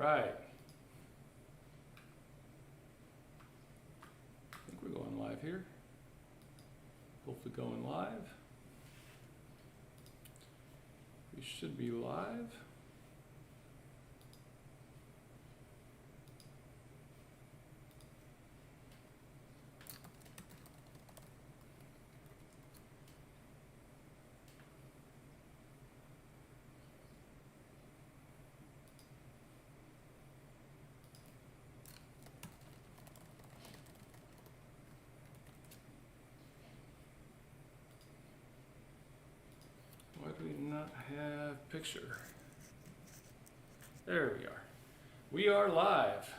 right. I think we're going live here. Hopefully going live. We should be live. Why do we not have picture? There we are. We are live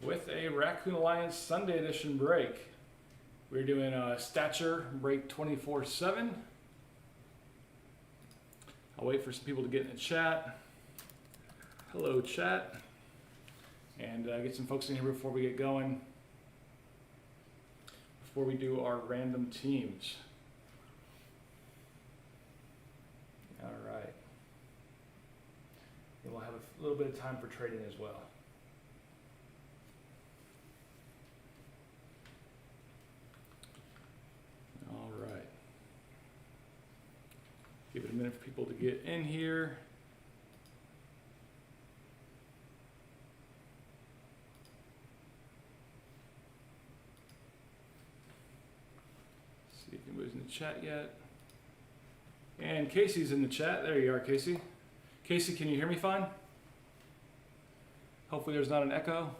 with a Raccoon Alliance Sunday edition break. We're doing a Stature break 24/7. I'll wait for some people to get in the chat. Hello, chat. And get some folks in here before we get going. Before we do our random teams. All right. And we'll have a little bit of time for trading as well. All right. Give it a minute for people to get in here. See if anybody's in the chat yet. And Casey's in the chat. There you are, Casey. Casey, can you hear me fine? Hopefully there's not an echo.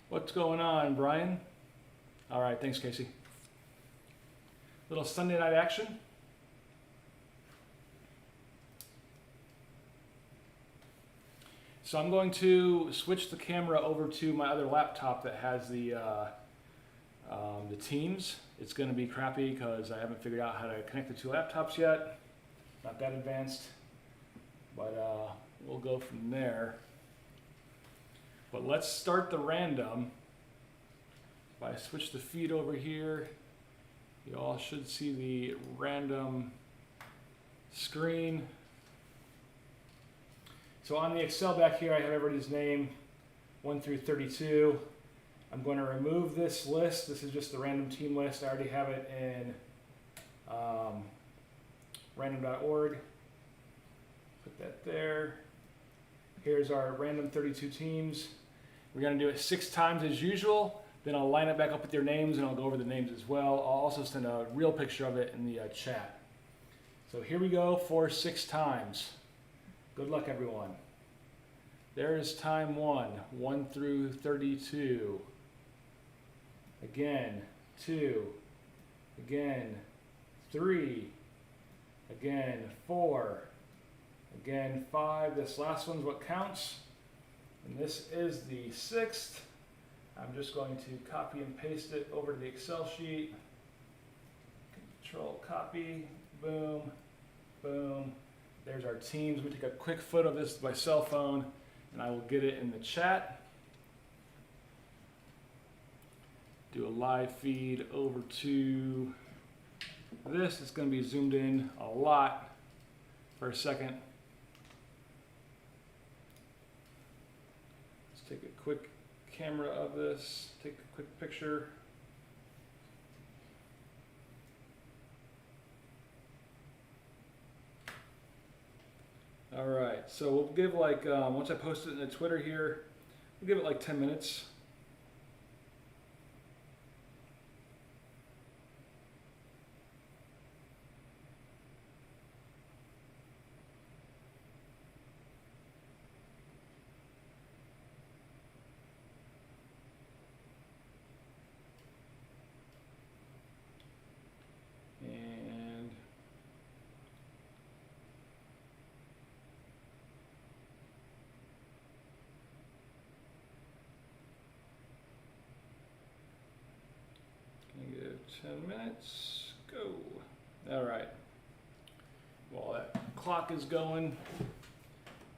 What's going on, Brian? All right, thanks, Casey. Little Sunday night action. So I'm going to switch the camera over to my other laptop that has the Teams. It's going to be crappy because I haven't figured out how to connect the two laptops yet. Not that advanced, but we'll go from there. But let's start the random. If I switch the feed over here, you all should see the random screen. So on the Excel back here, I have everybody's name, 1 through 32. I'm going to remove this list. This is just the random team list. I already have it in random.org. Put that there. Here's our random 32 teams. We're going to do it 6 times as usual. Then I'll line it back up with your names and I'll go over the names as well. I'll also send a real picture of it in the chat. So here we go for 6 times. Good luck, everyone. There is time 1, 1 through 32. Again, 2. Again, 3. Again, 4. Again, 5. This last one's what counts. And this is the 6th. I'm just going to copy and paste it over to the Excel sheet. Control copy, boom, boom. There's our teams. We take a quick photo of this with my cell phone, and I will get it in the chat. Do a live feed over to this. It's going to be zoomed in a lot for a second. Let's take a quick camera of this, take a quick picture. All right, so we'll give like, once I post it in the Twitter here, we'll give it like 10 minutes. Give 10 minutes, go. All right. While that clock is going,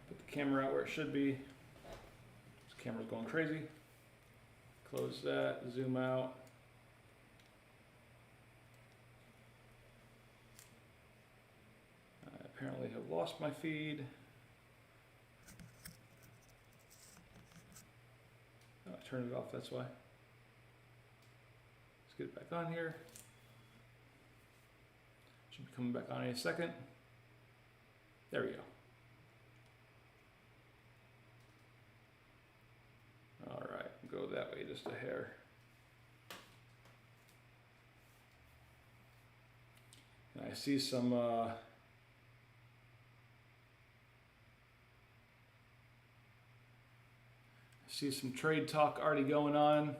put the camera out where it should be. This camera's going crazy. Close that, zoom out. lost my feed. Oh, I turned it off, that's why. Let's get it back on here. Should be coming back on in a second. There we go. All right, go that way just a hair. And I see some trade talk already going on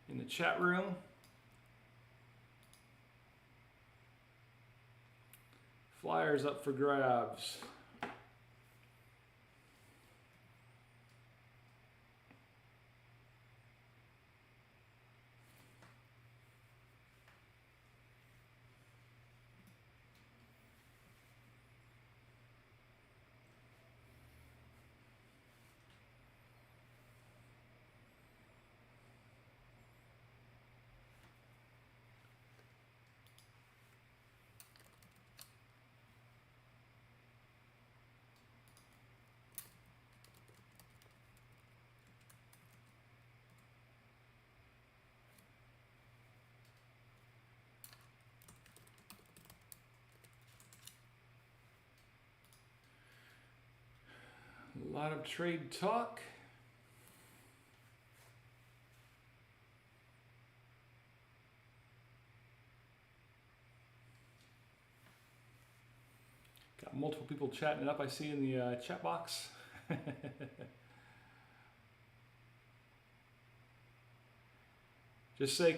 in the chat room. Flyers up for grabs. A lot of trade talk. Got multiple people chatting it up, I see in the chat box. Just say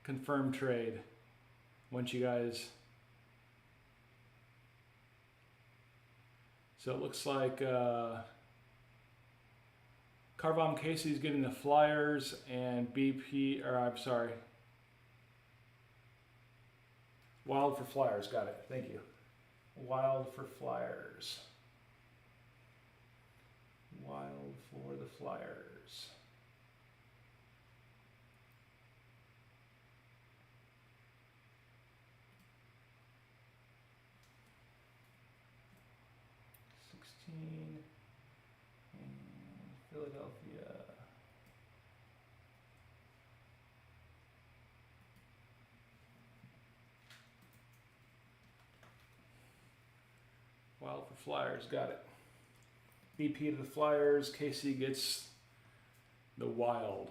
confirm trade once you guys. So it looks like Carvom Casey's getting the Flyers and BP, or I'm sorry, Wild for Flyers, got it, thank you. Wild for Flyers. Wild for the Flyers. And Philadelphia. Wild for Flyers, got it. BP to the Flyers, Casey gets the Wild.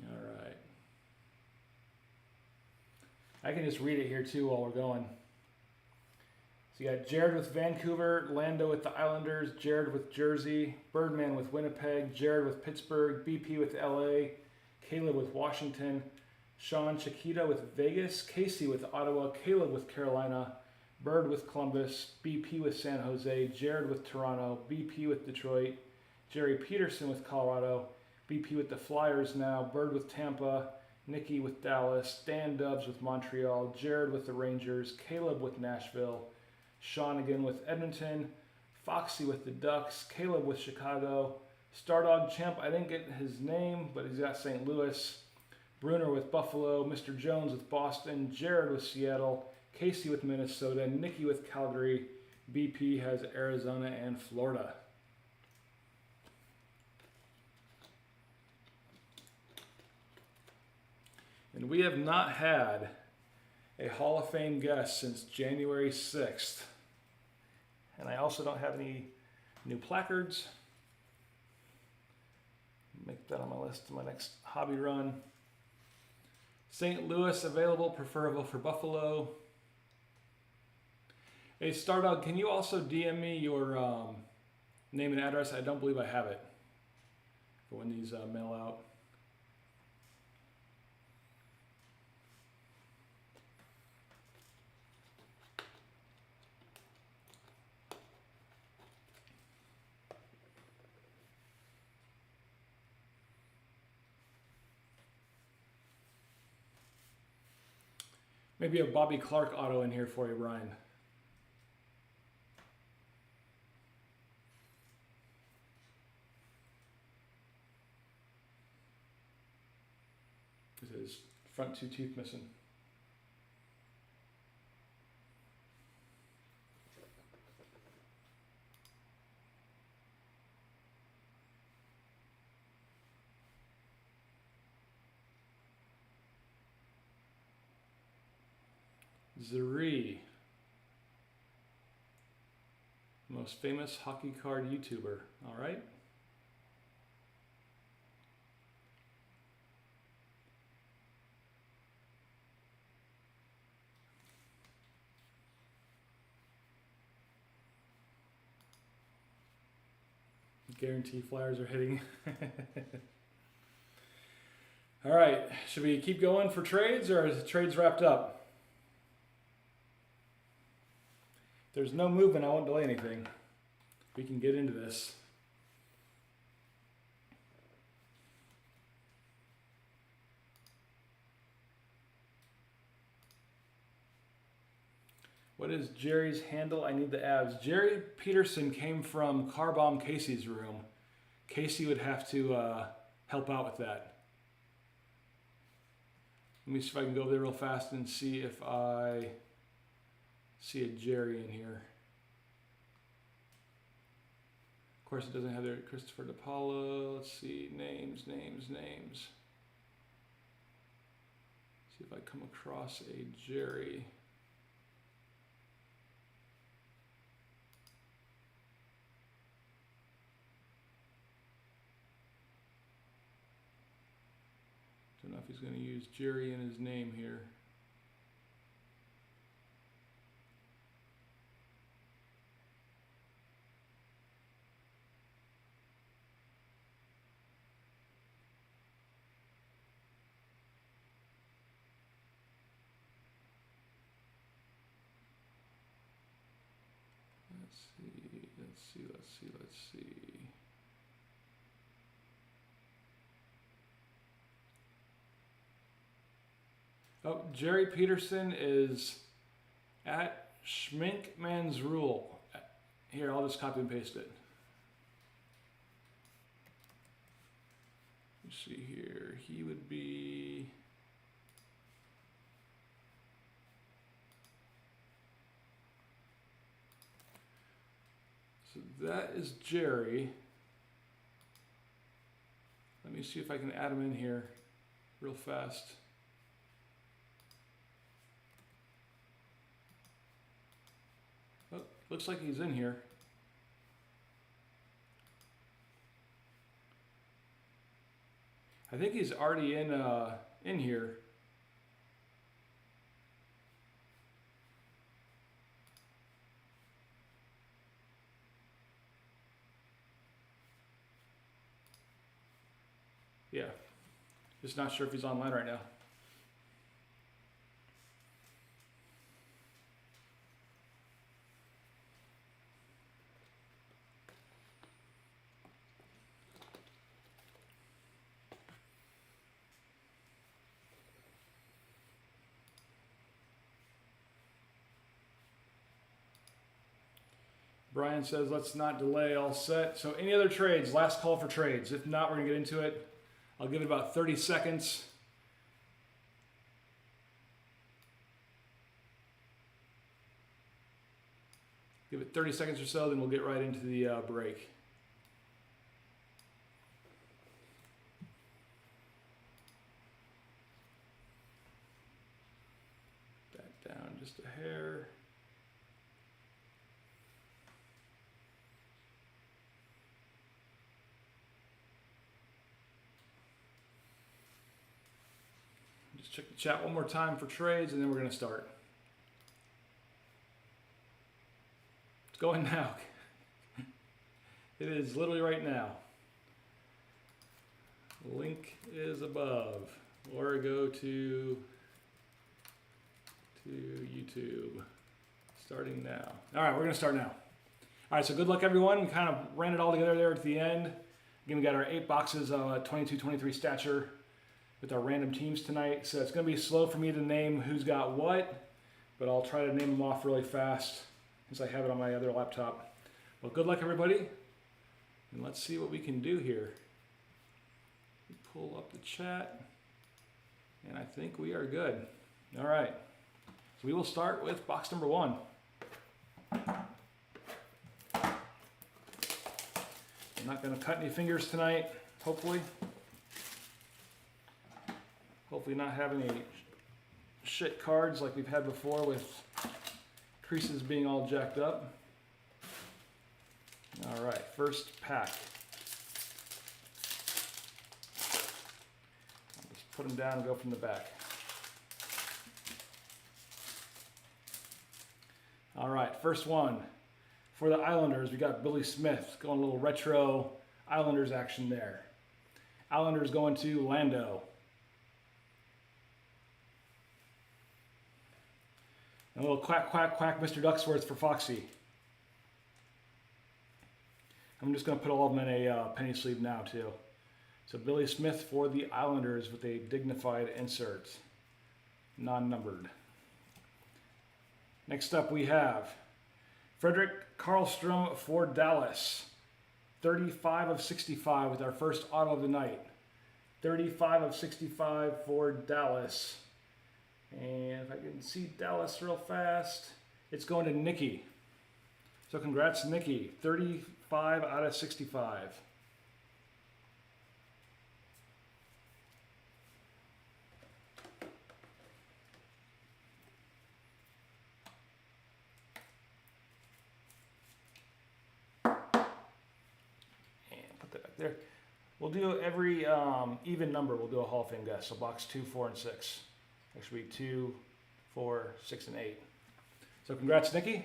All right. I can just read it here too while we're going. So you got Jared with Vancouver, Lando with the Islanders, Jared with Jersey, Birdman with Winnipeg, Jared with Pittsburgh, BP with LA, Caleb with Washington, Sean Chiquita with Vegas, Casey with Ottawa, Caleb with Carolina, Bird with Columbus, BP with San Jose, Jared with Toronto, BP with Detroit, Jerry Peterson with Colorado, BP with the Flyers now, Bird with Tampa, Nikki with Dallas, Dan Dubs with Montreal, Jared with the Rangers, Caleb with Nashville, Sean again with Edmonton, Foxy with the Ducks, Caleb with Chicago, Stardog Champ, I didn't get his name, but he's got St. Louis, Bruner with Buffalo, Mr. Jones with Boston, Jared with Seattle, Casey with Minnesota, Nikki with Calgary, BP has Arizona and Florida. And we have not had a Hall of Fame guest since January 6th. And I also don't have any new placards. Make that on my list to my next hobby run. St. Louis available, preferable for Buffalo. Hey, Stardog, can you also DM me your name and address? I don't believe I have it for when these mail out. Maybe a Bobby Clark auto in here for you, Brian. front 2 teeth missing. Zuri, most famous hockey card YouTuber. All right. Guarantee flyers are hitting. All right, should we keep going for trades, or is the trades wrapped up? If there's no movement, I won't delay anything. We can get into this. What is Jerry's handle? I need the abs. Jerry Peterson came from Car Bomb Casey's room. Casey would have to help out with that. Let me see if I can go over there real fast and see if I see a Jerry in here. Of course, it doesn't have their Christopher DePaula. Let's see, names. See if I come across a Jerry. Don't know if he's going to use Jerry in his name here. Let's see. Oh, Jerry Peterson is at Schminkman's Rule. Here, I'll just copy and paste it. Let's see here. He would be... So that is Jerry. Let me see if I can add him in here real fast. Oh, looks like he's in here. I think he's already in here. Yeah, just not sure if he's online right now. Brian says, let's not delay, all set. So any other trades? Last call for trades. If not, we're gonna get into it. I'll give it about 30 seconds. Give it 30 seconds or so, then we'll get right into the break. That down just a hair. Just check the chat one more time for trades, and then we're going to start. It's going now. It is literally right now. Link is above. Or go to YouTube. Starting now. All right, we're going to start now. All right, so good luck, everyone. We kind of ran it all together there at the end. Again, we got our 8 boxes of 22-23 Stature with our random teams tonight. So it's going to be slow for me to name who's got what, but I'll try to name them off really fast since I have it on my other laptop. Well, good luck, everybody, and let's see what we can do here. Pull up the chat, And I think we are good. All right. So we will start with box number 1. I'm not going to cut any fingers tonight, hopefully. Hopefully not have any shit cards like we've had before with creases being all jacked up. All right, first pack. I'll just put them down and go from the back. All right, first one. For the Islanders, we got Billy Smith going a little retro Islanders action there. Islanders going to Lando. And a little quack, quack, quack, Mr. Ducksworth for Foxy. I'm just going to put all of them in a penny sleeve now, too. So Billy Smith for the Islanders with a dignified insert, non-numbered. Next up, we have Frederick Karlstrom for Dallas. 35 of 65 with our first auto of the night. 35 of 65 for Dallas. And if I can see Dallas real fast, it's going to Nikki. So congrats, Nikki. 35 out of 65. There. We'll do every even number, we'll do a Hall of Fame guess. So box 2, 4, and 6. Actually 2, 4, 6, and 8. So congrats, Nikki.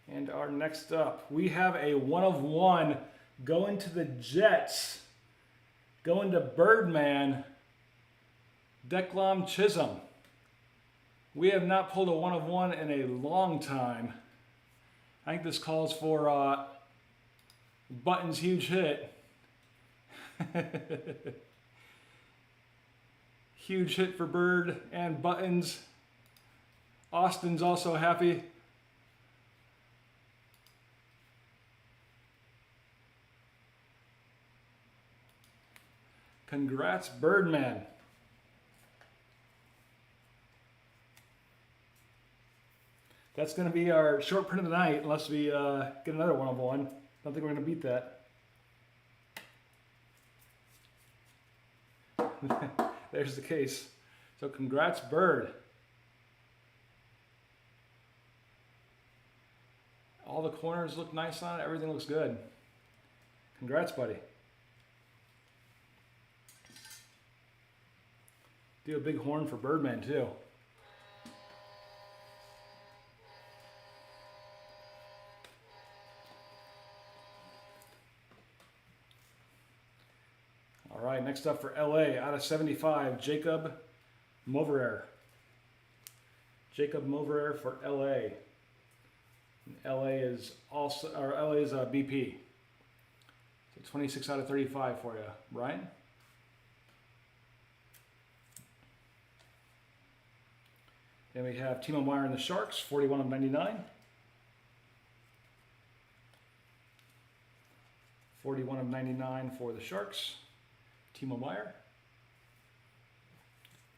And our next up, we have a 1 of 1 going to the Jets. Going to Birdman, Declan Chisholm. We have not pulled a 1 of 1 in a long time. I think this calls for Button's huge hit. Huge hit for Bird and Buttons. Austin's also happy. Congrats, Birdman. That's going to be our short print of the night, unless we get another 1 of 1. Don't think we're going to beat that. There's the case. So congrats, Bird. All the corners look nice on it. Everything looks good. Congrats, buddy. Do a big horn for Birdman, too. All right, next up for LA, out of 75, Jacob Moverer. Jacob Moverer for LA. And LA is also, or LA is BP. So 26 out of 35 for you, Brian. Then we have Timo Meyer and the Sharks, 41 of 99. 41 of 99 for the Sharks. Timo Meyer.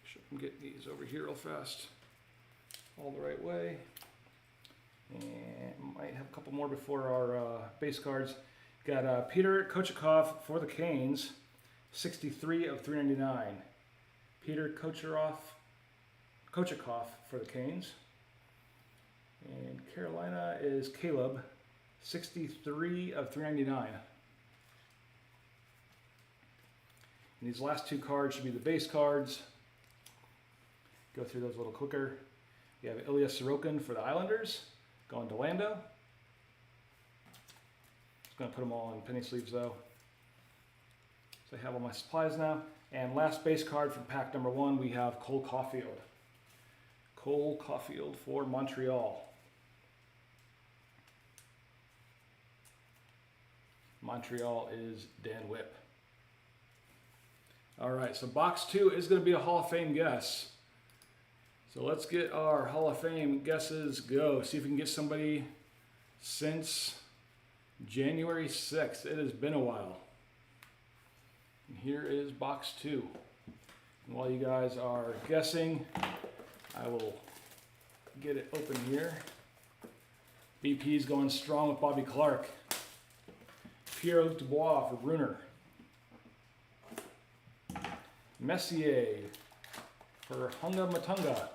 Sure, I can get these over here real fast. All the right way. And might have a couple more before our base cards. Got Peter Kochetkov for the Canes, 63 of 399. Peter Kochetkov for the Canes. And Carolina is Caleb, 63 of 399. And these last two cards should be the base cards. Go through those a little quicker. You have Ilya Sorokin for the Islanders, going to Lando. Just going to put them all in penny sleeves though. So I have all my supplies now. And last base card from pack number 1, we have Cole Caulfield. Cole Caulfield for Montreal. Montreal is Dan Whip. All right, so box 2 is going to be a Hall of Fame guess. So let's get our Hall of Fame guesses go. See if we can get somebody since January 6th. It has been a while. And here is box 2. And while you guys are guessing, I will get it open here. BP's going strong with Bobby Clark. Pierre-Luc Dubois for Bruner. Messier for Hunga Matunga.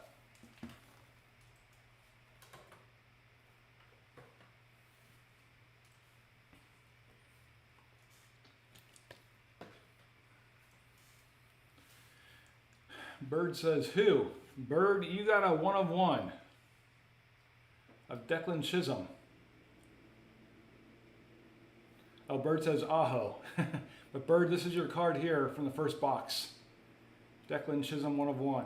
Bird says who? Bird, you got a 1 of 1 of Declan Chisholm. Oh, Bird says Aho. But Bird, this is your card here from the first box. Declan Chisholm 1 of 1.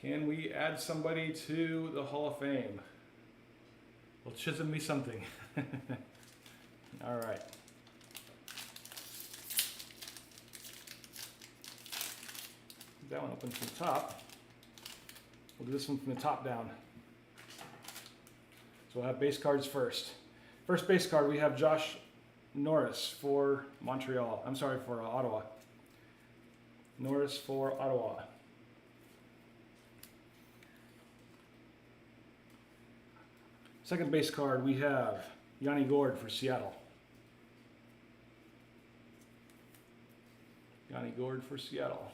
Can we add somebody to the Hall of Fame? Well, Chisholm me something. All right. That one open from the top. We'll do this one from the top down. So we'll have base cards first. First base card, we have Josh Norris for Montreal. I'm sorry, for Ottawa. Norris for Ottawa. Second base card, we have Yanni Gourde for Seattle. Yanni Gourde for Seattle.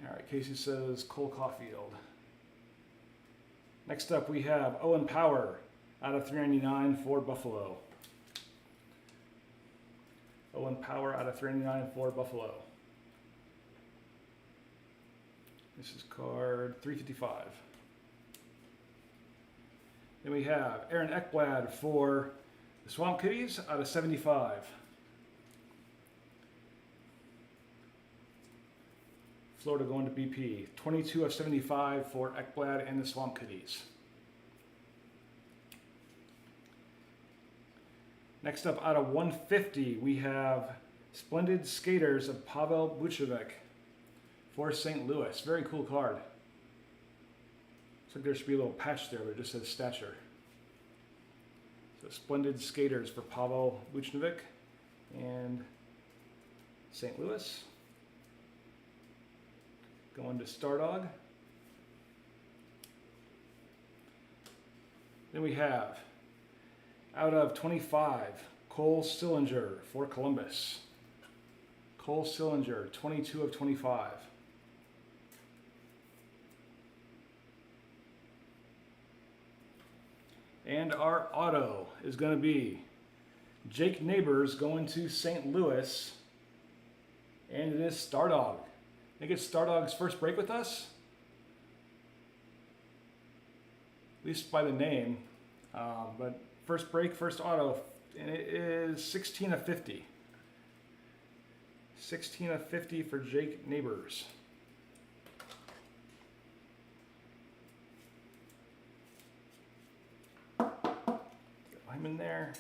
All right, Casey says Cole Caulfield. Next up, we have Owen Power out of 399 for Buffalo. Owen Power out of 399 for Buffalo. This is card 355. Then we have Aaron Ekblad for the Swamp Kitties out of 75. Florida going to BP. 22 of 75 for Ekblad and the Swamp Kitties. Next up, out of 150, we have Splendid Skaters of Pavel Bucevic for St. Louis. Very cool card. Looks like there should be a little patch there, but it just says Stature. So Splendid Skaters for Pavel Bucevic and St. Louis. Going to Stardog. Then we have, out of 25, Cole Sillinger for Columbus. Cole Sillinger, 22 of 25. And our auto is going to be Jake Neighbors going to St. Louis. And it is Stardog. I think it's Stardog's first break with us. At least by the name. But first break, first auto. And it is 16 of 50. 16 of 50 for Jake Neighbors. Get him in there.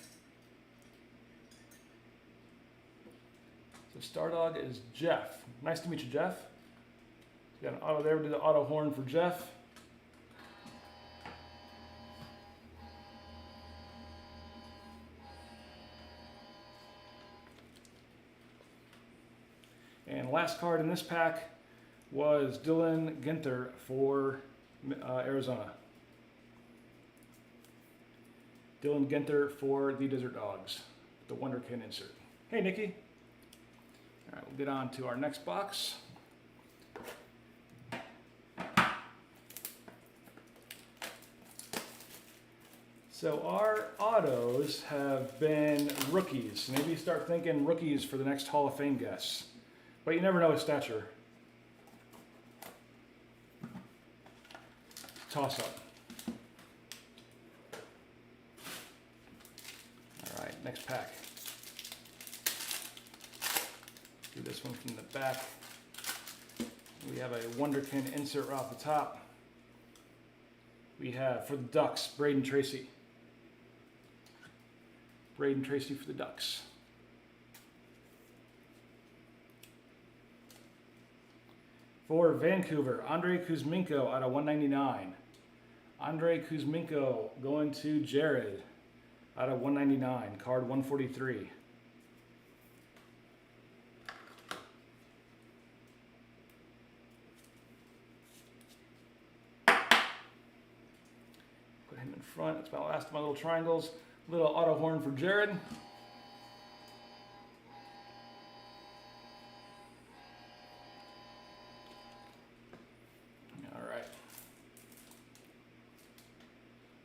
So Stardog is Jeff. Nice to meet you, Jeff. Got an auto there. We'll do the auto horn for Jeff. And last card in this pack was Dylan Ginter for Arizona. Dylan Ginter for the Desert Dogs. The Wonder Kid insert. Hey, Nikki. All right, we'll get on to our next box. So our autos have been rookies. Maybe start thinking rookies for the next Hall of Fame guests. But you never know with Stature. Toss up. All right, next pack. Do this one from the back. We have a Wonderkin insert right off the top. We have, for the Ducks, Braden Tracy. Braden Tracy for the Ducks. For Vancouver, Andrei Kuzminko out of 199. Andrei Kuzminko going to Jared out of 199, card 143. Put him in front. That's my last of my little triangles. Little auto horn for Jared.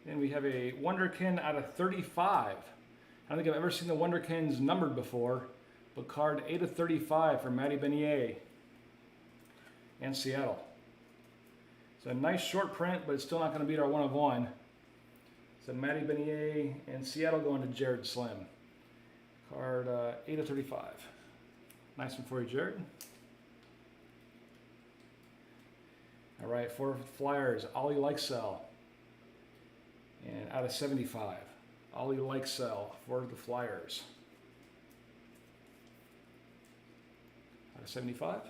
Then we have a Wonderkin out of 35. I don't think I've ever seen the Wonderkins numbered before, but card 8 of 35 for Matty Benier and Seattle. It's a nice short print, but it's still not going to beat our 1 of 1. So Matty Benier and Seattle going to Jared Slim. Card 8 of 35. Nice one for you, Jared. All right, for Flyers, Ollie Likesell. And out of 75, Ollie Likesell for the Flyers. Out of 75.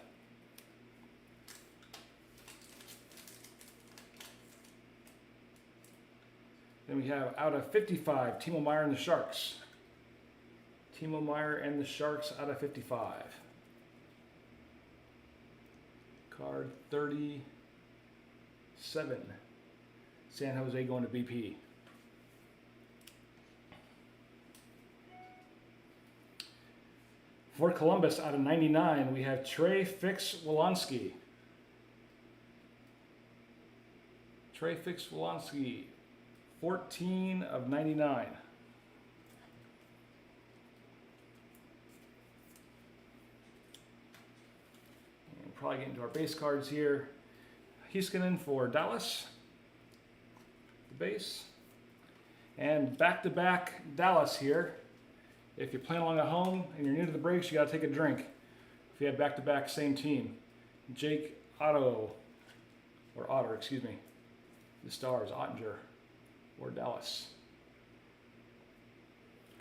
Then we have out of 55, Timo Meier and the Sharks. Timo Meier and the Sharks out of 55. Card 37. San Jose going to BP. For Columbus, out of 99, we have Trey Fix-Wolonski. Trey Fix-Wolonski, 14 of 99. And probably get into our base cards here. Heiskanen for Dallas, the base. And back-to-back Dallas here. If you're playing along at home and you're new to the breaks, you got to take a drink. If you had back-to-back same team. Jake Otter, excuse me. The Stars, Ottinger, or Dallas.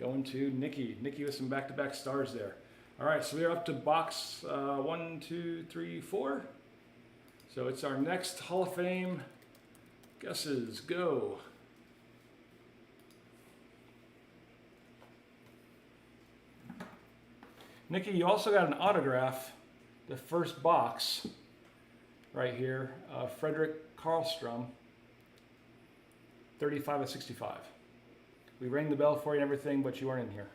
Going to Nikki. Nikki with some back-to-back Stars there. All right, so we are up to box 1, 2, 3, 4. So it's our next Hall of Fame guesses. Go. Nikki, you also got an autograph, the first box, right here, Frederick Karlstrom, 35 of 65. We rang the bell for you and everything, but you weren't in here.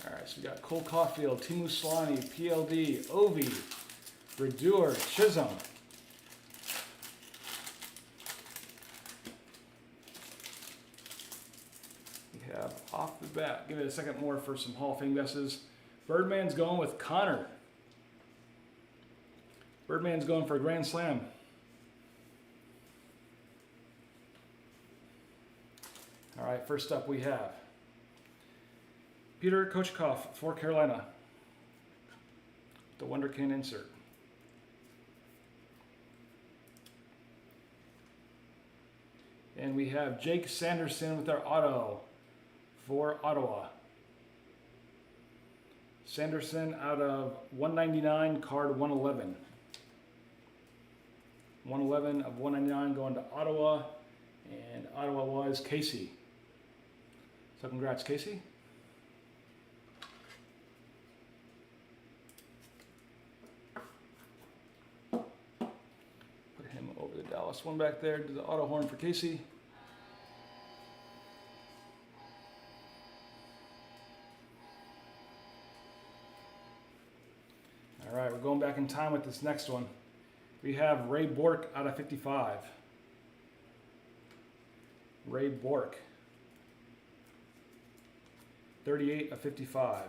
Alright, so we got Cole Caulfield, Teemu Selanne, PLD, Ovi, Brodeur, Chisholm. We have off the bat, give it a second more for some Hall of Fame guesses. Birdman's going with Connor. Birdman's going for a Grand Slam. Alright, first up we have Peter Kochetkov for Carolina. The Wonderkin insert. And we have Jake Sanderson with our auto for Ottawa. Sanderson out of 199, card 111. 111 of 199 going to Ottawa, and Ottawa was Casey. So congrats, Casey. Over the Dallas one back there. Do the auto horn for Casey. All right, we're going back in time with this next one. We have Ray Bork out of 55. Ray Bork. 38 of 55.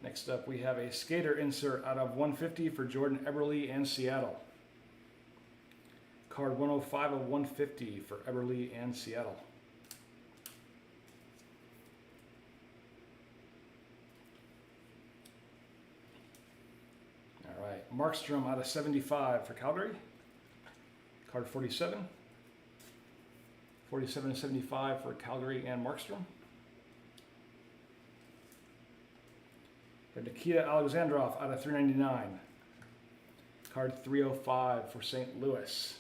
Next up, we have a skater insert out of 150 for Jordan Eberle and Seattle. Card 105 of 150 for Eberle and Seattle. All right, Markstrom out of 75 for Calgary. Card 47. 47 of 75 for Calgary and Markstrom. Got Nikita Alexandrov out of 399. Card 305 for St. Louis.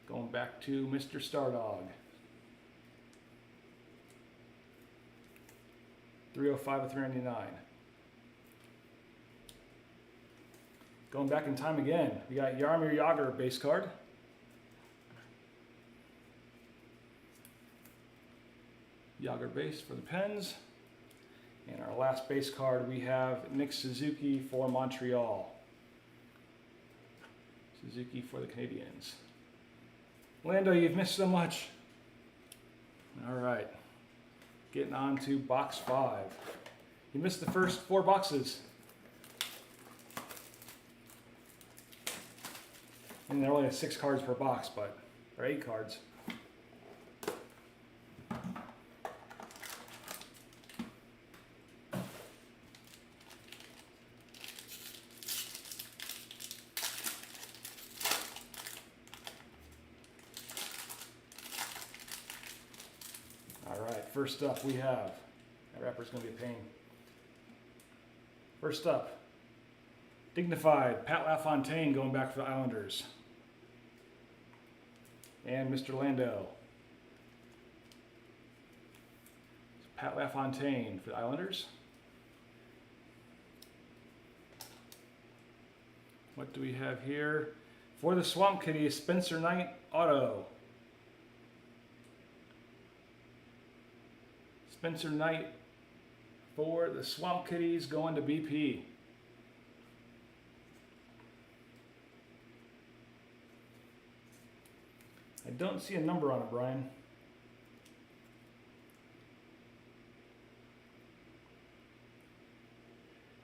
Going back to Mr. Stardog. 305 of 399. Going back in time again, we got Jaromir Jagr base card. Jagr base for the Pens. And our last base card, we have Nick Suzuki for Montreal. Suzuki for the Canadiens. Lando, you've missed so much. All right. Getting on to box 5. You missed the first 4 boxes. And there only have 6 cards per box, but there are 8 cards. First up, we have, that wrapper's going to be a pain. First up, Dignified, Pat LaFontaine going back for the Islanders. And Mr. Lando. Pat LaFontaine for the Islanders. What do we have here? For the Swamp Kitties, Spencer Knight auto. Spencer Knight for the Swamp Kitties going to BP. I don't see a number on it, Brian.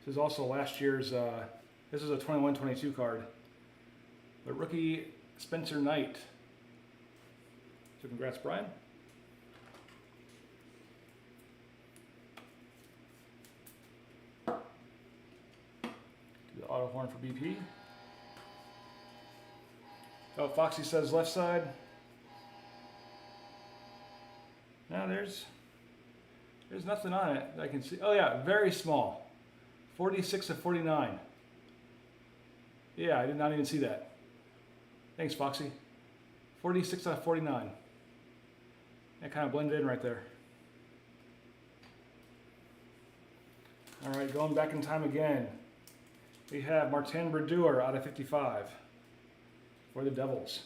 This is also last year's, this is a 21-22 card. But rookie Spencer Knight. So congrats, Brian. Auto horn for BP. Oh, Foxy says left side. No, there's nothing on it that I can see. Oh yeah, very small. 46 of 49. Yeah, I did not even see that. Thanks, Foxy. 46 out of 49. That kind of blended in right there. All right, going back in time again. We have Martin Brodeur out of 55 for the Devils.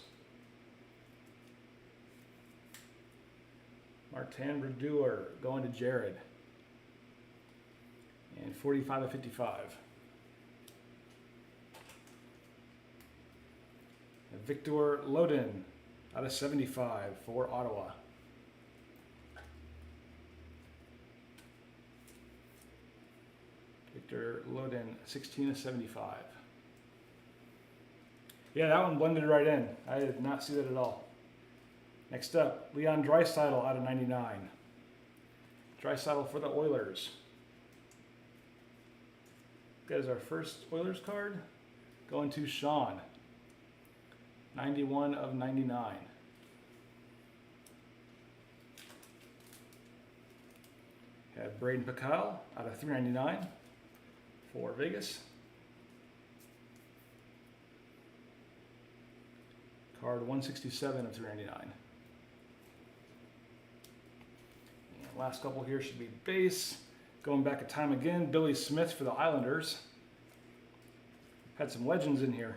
Martin Brodeur going to Jared. And 45 of 55. And Victor Loden out of 75 for Ottawa. Victor Loden, 16 of 75. Yeah, that one blended right in. I did not see that at all. Next up, Leon Draisaitl out of 99. Draisaitl for the Oilers. That is our first Oilers card. Going to Sean. 91 of 99. Have Braden Pakal out of 399 for Vegas. Card 167 of 399. And last couple here should be base. Going back in time again, Billy Smith for the Islanders. Had some legends in here.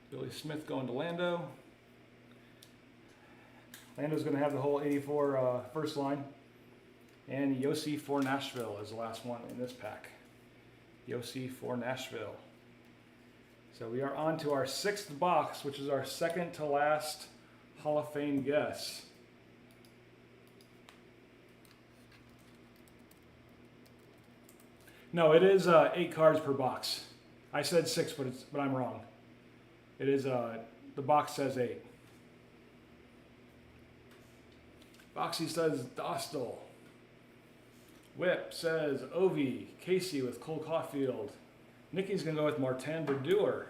Billy Smith going to Lando. Lando's going to have the whole 84 first line. And Yossi for Nashville is the last one in this pack. Yossi for Nashville. So we are on to our 6th box, which is our second to last Hall of Fame guess. No, it is 8 cards per box. I said 6, but I'm wrong. It is the box says 8. Boxy says Dostal. Whip says Ovi. Casey with Cole Caulfield. Nikki's gonna go with Martin Berdeur.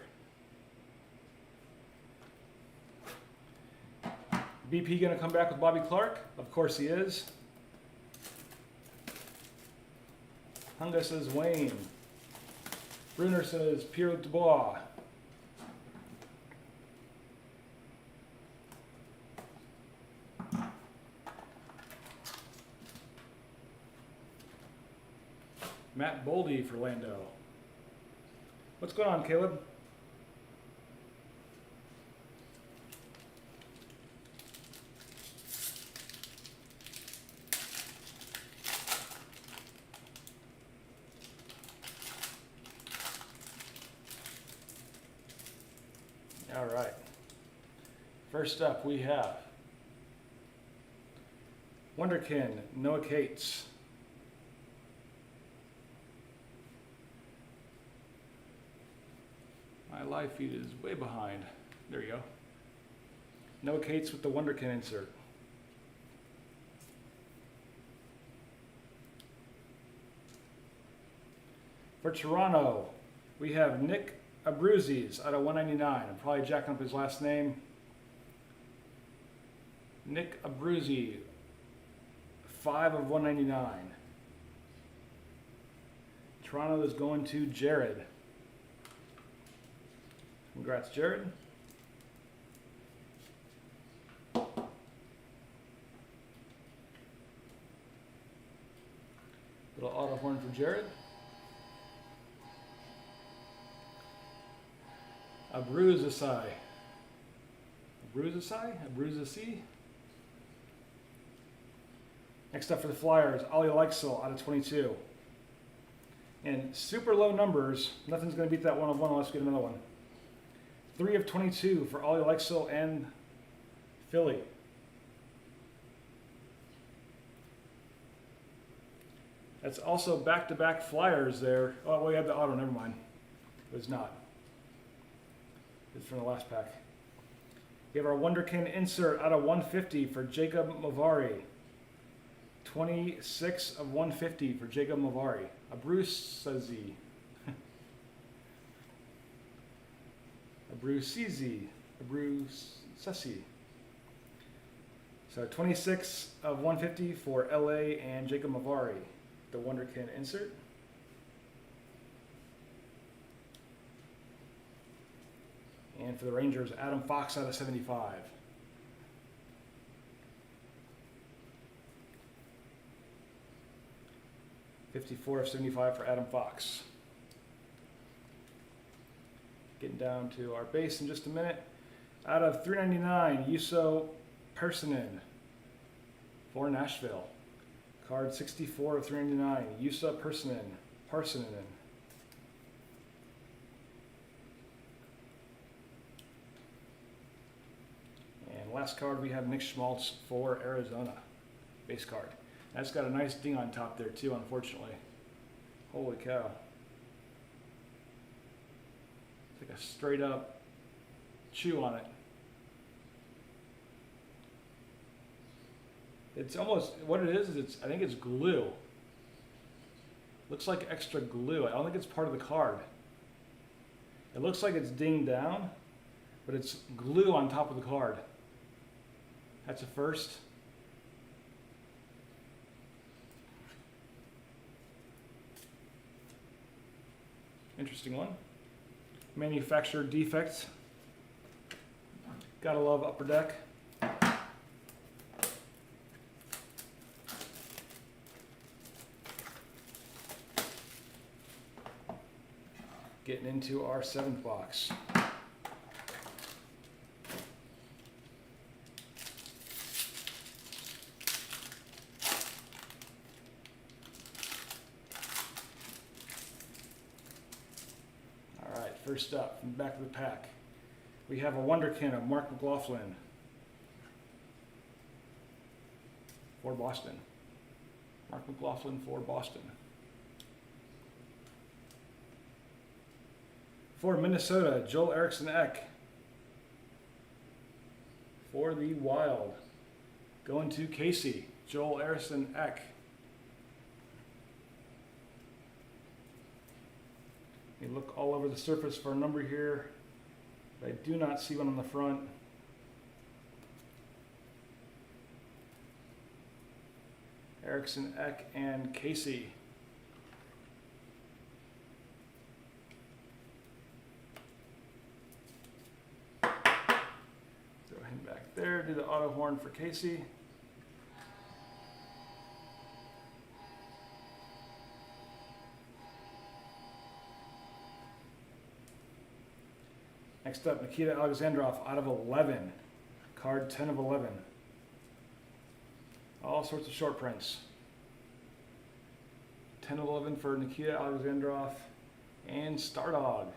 BP gonna come back with Bobby Clark? Of course he is. Hunga says Wayne. Bruner says Pierre Dubois. Matt Boldy for Lando. What's going on, Caleb? All right. First up, we have Wonderkin, Noah Cates. My live feed is way behind. There you go. Noah Cates with the Wonderkin insert. For Toronto, we have Nick Abruzzi's out of 199. I'm probably jacking up his last name. Nick Abruzzi, 5 of 199. Toronto is going to Jared. Congrats, Jared. Little auto horn for Jared. Abruzzi. Abruzzi? Next up for the Flyers, Ollie Leixel out of 22. And super low numbers. Nothing's going to beat that 1 of 1 unless we get another one. 3 of 22 for Ollie Leixel and Philly. That's also back-to-back Flyers there. Oh, well, we had the auto. Never mind. It was not. It's from the last pack. We have our Wonderkin insert out of 150 for Jacob Mavari. 26 of 150 for Jacob Mavari. Abruzzi. Abruzzi. So 26 of 150 for LA and Jacob Mavari. The Wonderkin insert. And for the Rangers, Adam Fox out of 75. $54 of 75 for Adam Fox. Getting down to our base in just a minute. Out of 399, Juuso Persinen for Nashville. Card 64 of 399, Juuso Persinen. And last card we have Nick Schmaltz for Arizona. Base card. That's got a nice ding on top there too, unfortunately. Holy cow. It's like a straight up chew on it. It's almost, what it is I think it's glue. Looks like extra glue. I don't think it's part of the card. It looks like it's dinged down, but it's glue on top of the card. That's a first. Interesting one. Manufacturer defects. Gotta love Upper Deck. Getting into our 7th box. First up, from the back of the pack, we have a Wonderkin of Mark McLaughlin for Boston. Mark McLaughlin for Boston. For Minnesota, Joel Eriksson Ek. For the Wild, going to Casey, Joel Eriksson Ek. You look all over the surface for a number here. I do not see one on the front. Eriksson Ek and Casey. Throw him back there, do the auto horn for Casey. Next up, Nikita Alexandrov out of 11. Card 10 of 11. All sorts of short prints. 10 of 11 for Nikita Alexandrov and Stardog.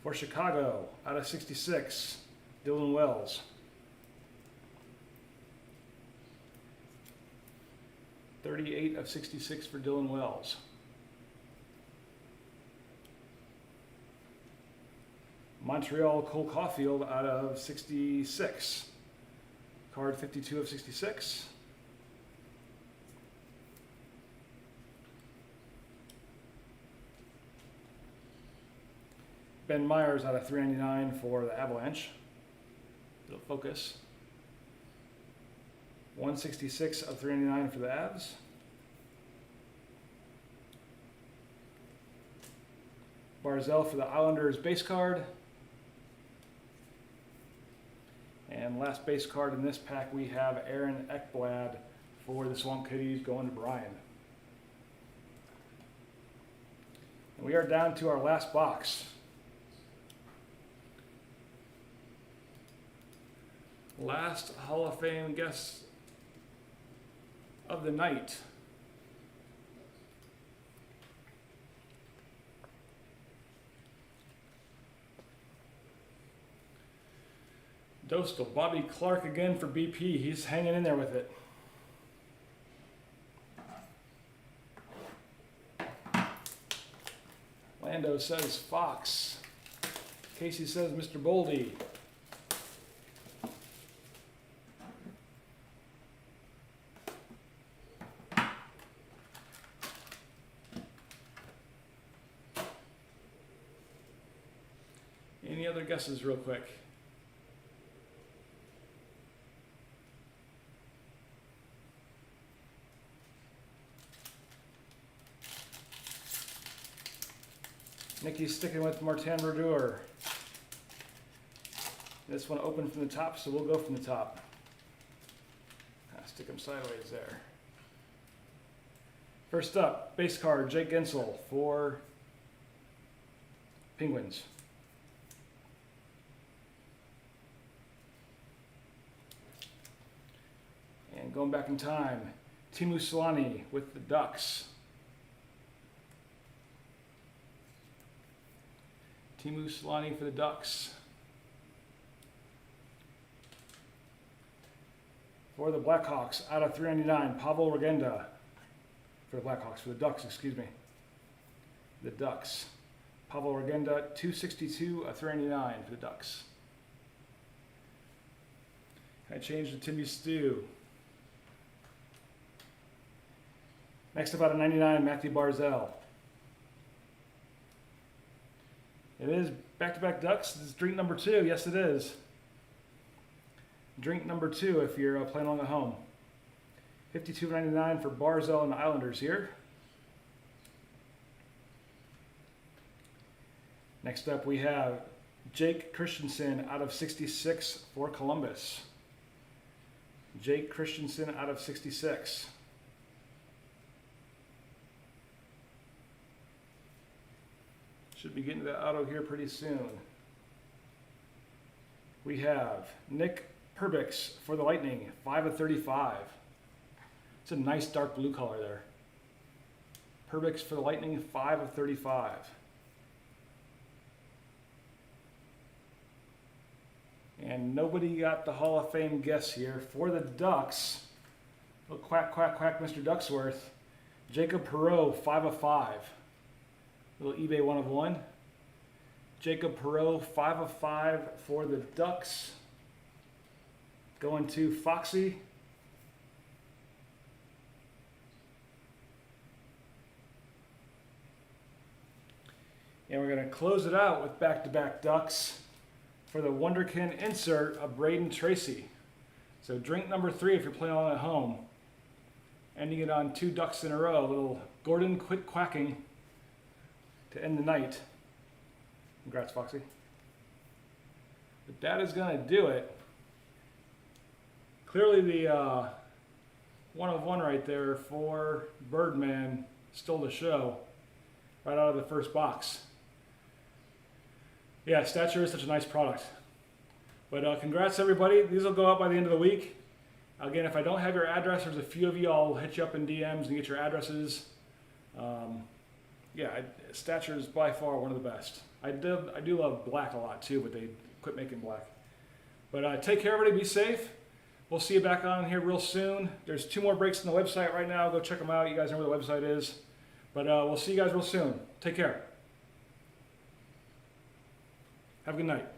For Chicago, out of 66, Dylan Wells. 38 of 66 for Dylan Wells. Montreal, Cole Caulfield out of 66. Card 52 of 66. Ben Myers out of 399 for the Avalanche. It'll focus. 166 of 399 for the Avs. Barzell for the Islanders base card. And last base card in this pack, we have Aaron Ekblad for the Swamp Kitties going to Brian. And we are down to our last box. Last Hall of Fame guest of the night. Dostal, Bobby Clark again for BP. He's hanging in there with it. Lando says Fox. Casey says Mr. Boldy. Any other guesses real quick? Nikki's sticking with Martin Brodeur. This one opened from the top, so we'll go from the top. Stick them sideways there. First up, base card, Jake Gensel for Penguins. And going back in time, Teemu Selanne with the Ducks. Teemu Selanne for the Ducks. For the Blackhawks, out of 399, Pavel Regenda. For the Blackhawks, for the Ducks, excuse me. The Ducks. Pavel Regenda, 262 of 399 for the Ducks. I changed to Timmy Stew. Next up, out of 99, Matthew Barzell. It is back-to-back Ducks. This is drink number 2. Yes, it is. Drink number 2 if you're playing along at home. $52.99 for Barzell and the Islanders here. Next up, we have Jake Christensen out of 66 for Columbus. Jake Christensen out of 66. Should be getting to the auto here pretty soon. We have Nick Perbix for the Lightning, 5 of 35. It's a nice dark blue color there. Perbix for the Lightning, 5 of 35. And nobody got the Hall of Fame guess here. For the Ducks, little quack, quack, quack, Mr. Ducksworth. Jacob Perot, 5 of 5. Little eBay 1 of 1. Jacob Perot, 5 of 5 for the Ducks. Going to Foxy. And we're going to close it out with back-to-back Ducks for the Wonderkin insert of Braden Tracy. So drink number 3 if you're playing on at home. Ending it on 2 Ducks in a row. A little Gordon quit quacking to end the night. Congrats, Foxy. But that is going to do it. Clearly the 1 of 1 right there for Birdman stole the show right out of the first box. Yeah, Stature is such a nice product. But congrats everybody. These will go out by the end of the week. Again, if I don't have your address, there's a few of you, I'll hit you up in DMs and get your addresses. Yeah, Stature is by far one of the best. I do love black a lot too, but they quit making black. But take care everybody, be safe. We'll see you back on here real soon. There's 2 more breaks on the website right now. Go check them out. You guys know where the website is. But we'll see you guys real soon. Take care. Have a good night.